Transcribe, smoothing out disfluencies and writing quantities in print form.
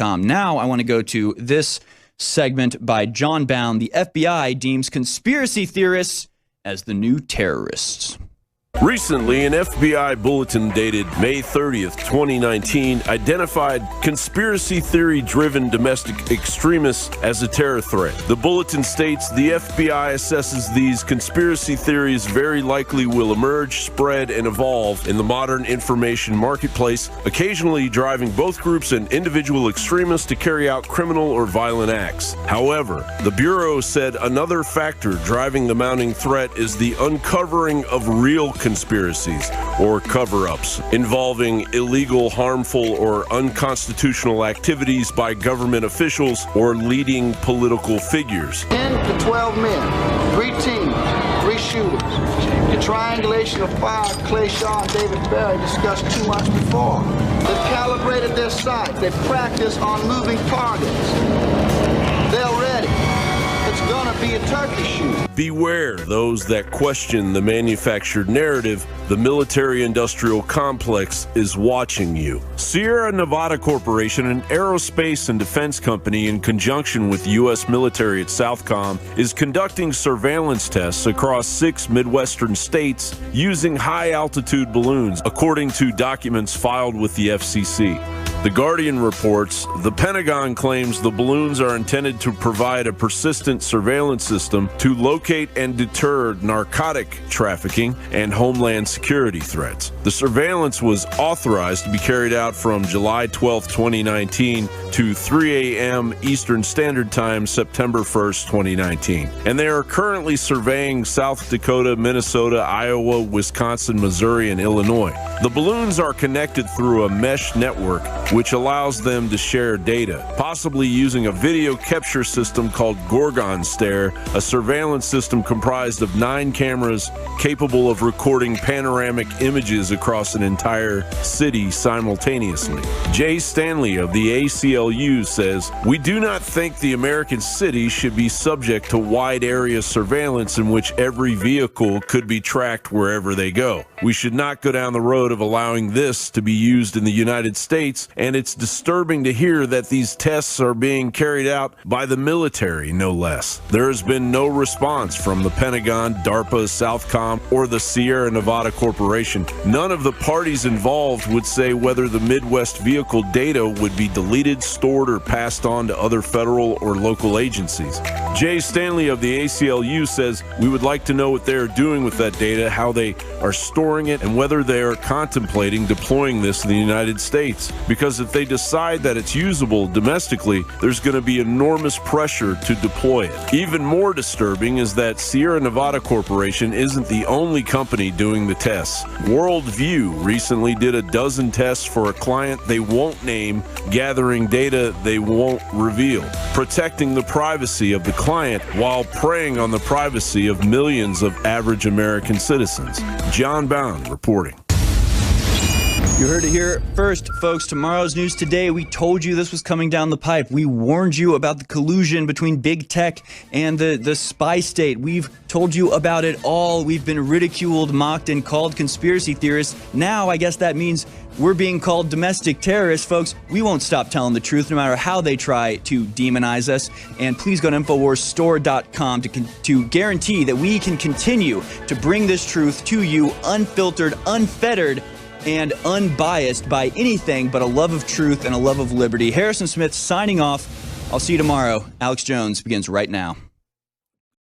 Now I want to go to this segment by John Bound. The FBI deems conspiracy theorists as the new terrorists. Recently, an FBI bulletin dated May 30th, 2019, identified conspiracy theory-driven domestic extremists as a terror threat. The bulletin states the FBI assesses these conspiracy theories very likely will emerge, spread, and evolve in the modern information marketplace, occasionally driving both groups and individual extremists to carry out criminal or violent acts. However, the Bureau said another factor driving the mounting threat is the uncovering of real conspiracies or cover-ups involving illegal, harmful, or unconstitutional activities by government officials or leading political figures. 10 to 12 men, 3 teams, 3 shooters. The triangulation of fire Clay Shaw and David Berry discussed 2 months before. They've calibrated their sight. They've practiced on moving targets. They're ready. It's gonna be a turkey shoot. Beware those that question the manufactured narrative. The military-industrial complex is watching you. Sierra Nevada Corporation, an aerospace and defense company in conjunction with U.S. military at Southcom, is conducting surveillance tests across 6 Midwestern states using high-altitude balloons, according to documents filed with the FCC. The Guardian reports the Pentagon claims the balloons are intended to provide a persistent surveillance system to locate and deter narcotic trafficking and homeland security threats. The surveillance was authorized to be carried out from July 12, 2019 to 3 a.m. Eastern Standard Time, September 1st, 2019. And they are currently surveying South Dakota, Minnesota, Iowa, Wisconsin, Missouri, and Illinois. The balloons are connected through a mesh network which allows them to share data, possibly using a video capture system called gorgon stare, a surveillance system comprised of 9 cameras capable of recording panoramic images across an entire city simultaneously. Jay Stanley of the ACLU says, "We do not think the American city should be subject to wide area surveillance in which every vehicle could be tracked wherever they go. We should not go down the road of allowing this to be used in the United States, and it's disturbing to hear that these tests are being carried out by the military, no less." There has been no response from the Pentagon, DARPA, Southcom, or the Sierra Nevada Corporation. None of the parties involved would say whether the Midwest vehicle data would be deleted, stored, or passed on to other federal or local agencies. Jay Stanley of the ACLU says, "We would like to know what they are doing with that data, how they are storing it, and whether they are contemplating deploying this in the United States. Because if they decide that it's usable domestically, there's going to be enormous pressure to deploy it." Even more disturbing is that Sierra Nevada Corporation isn't the only company doing the tests. Worldview recently did a dozen tests for a client they won't name, gathering data they won't reveal, protecting the privacy of the client while preying on the privacy of millions of average American citizens. John Bound reporting. You heard it here first, folks. Tomorrow's News Today, we told you this was coming down the pipe. We warned you about the collusion between big tech and the spy state. We've told you about it all. We've been ridiculed, mocked, and called conspiracy theorists. Now, I guess that means we're being called domestic terrorists, folks. We won't stop telling the truth no matter how they try to demonize us. And please go to InfoWarsStore.com to guarantee that we can continue to bring this truth to you unfiltered, unfettered, and unbiased by anything but a love of truth and a love of liberty. Harrison Smith signing off. I'll see you tomorrow. Alex Jones begins right now.